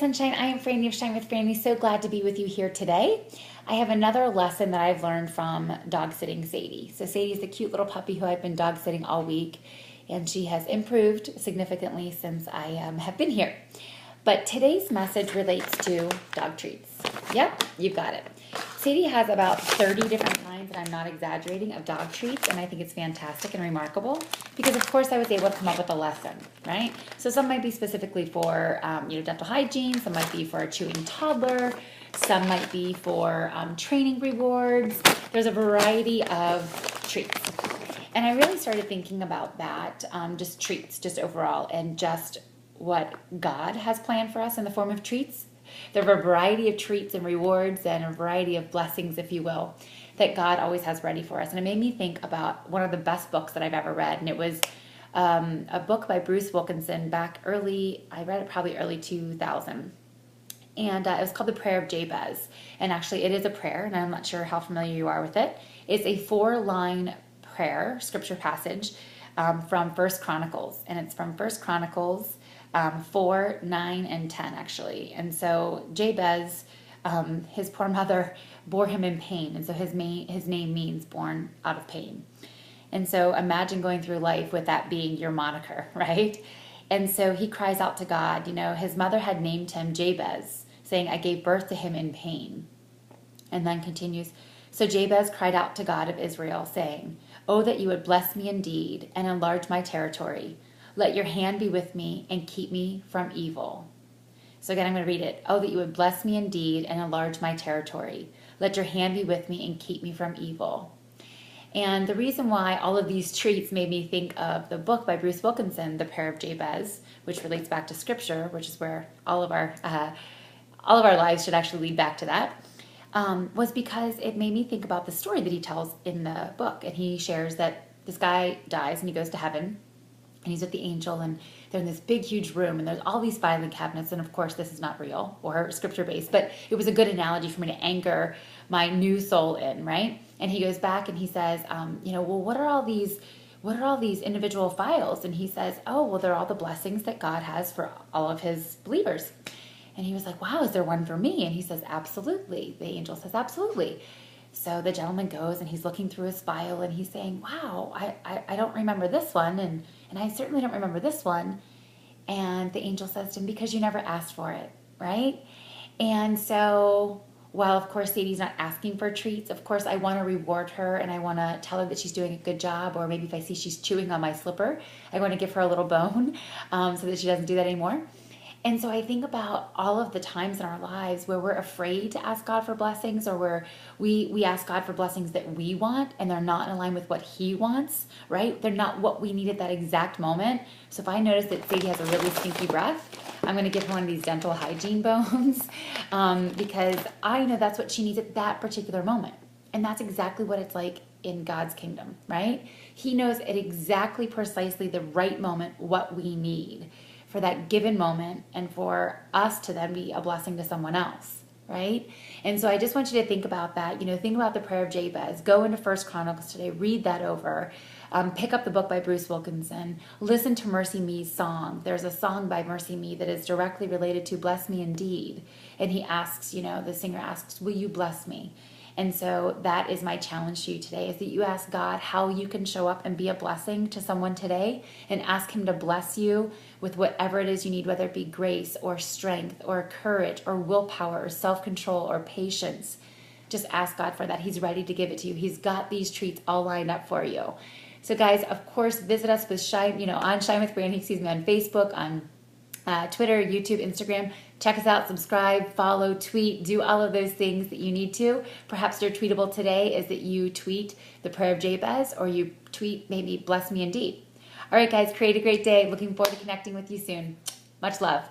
Sunshine. I am Franny of Shine with Franny. So glad to be with you here today. I have another lesson that I've learned from dog sitting Sadie. So Sadie is the cute little puppy who I've been dog sitting all week, and she has improved significantly since I have been here. But today's message relates to dog treats. Yep, you've got it. Sadie has about 30 different kinds, and I'm not exaggerating, of dog treats, and I think it's fantastic and remarkable because, of course, I was able to come up with a lesson, right? So some might be specifically for, dental hygiene. Some might be for a chewing toddler. Some might be for training rewards. There's a variety of treats. And I really started thinking about that, just treats, just overall, and just what God has planned for us in the form of treats. There are a variety of treats and rewards and a variety of blessings, if you will, that God always has ready for us. And it made me think about one of the best books that I've ever read. And it was a book by Bruce Wilkinson back early, I read it probably early 2000. And it was called The Prayer of Jabez. And actually it is a prayer, and I'm not sure how familiar you are with it. It's a 4-line prayer, scripture passage from First Chronicles. And it's from First Chronicles 4, 9, and 10 actually. And so Jabez, his poor mother bore him in pain, and so his name means born out of pain. And so imagine going through life with that being your moniker, right? And so he cries out to God. His mother had named him Jabez, saying, "I gave birth to him in pain." And then continues, "So Jabez cried out to God of Israel, saying, 'Oh, that you would bless me indeed and enlarge my territory. Let your hand be with me and keep me from evil.'" So again, I'm going to read it. "Oh, that you would bless me indeed and enlarge my territory. Let your hand be with me and keep me from evil." And the reason why all of these treats made me think of the book by Bruce Wilkinson, The Prayer of Jabez, which relates back to Scripture, which is where all of our lives should actually lead back to that, was because it made me think about the story that he tells in the book. And he shares that this guy dies and he goes to heaven. And he's with the angel, and they're in this big, huge room, and there's all these filing cabinets. And of course, this is not real or scripture-based, but it was a good analogy for me to anchor my new soul in, right? And he goes back and he says, well, what are all these individual files? And he says, "Oh, well, they're all the blessings that God has for all of his believers." And he was like, "Wow, is there one for me?" And he says, "Absolutely." The angel says, "Absolutely." So the gentleman goes and he's looking through his file and he's saying, "Wow, I don't remember this one, and I certainly don't remember this one." And the angel says to him, "Because you never asked for it," right? And so while of course Sadie's not asking for treats, of course I want to reward her and I want to tell her that she's doing a good job, or maybe if I see she's chewing on my slipper, I want to give her a little bone so that she doesn't do that anymore. And so I think about all of the times in our lives where we're afraid to ask God for blessings, or where we ask God for blessings that we want and they're not in line with what he wants, right? They're not what we need at that exact moment. So if I notice that Sadie has a really stinky breath, I'm going to give her one of these dental hygiene bones because I know that's what she needs at that particular moment. And that's exactly what it's like in God's kingdom, right? He knows at exactly precisely the right moment what we need for that given moment, and for us to then be a blessing to someone else, right? And so I just want you to think about that. Think about the Prayer of Jabez. Go into First Chronicles today. Read that over. Pick up the book by Bruce Wilkinson. Listen to Mercy Me's song. There's a song by Mercy Me that is directly related to "Bless Me Indeed." And he asks, the singer asks, "Will you bless me?" And so that is my challenge to you today, is that you ask God how you can show up and be a blessing to someone today, and ask him to bless you with whatever it is you need, whether it be grace or strength or courage or willpower or self-control or patience. Just ask God for that. He's ready to give it to you. He's got these treats all lined up for you. So guys, of course, visit us with Shine, on Shine with Brandy, on Facebook, on Twitter, YouTube, Instagram. Check us out, subscribe, follow, tweet, do all of those things that you need to. Perhaps your tweetable today is that you tweet the Prayer of Jabez, or you tweet maybe "Bless Me Indeed." All right, guys, create a great day. Looking forward to connecting with you soon. Much love.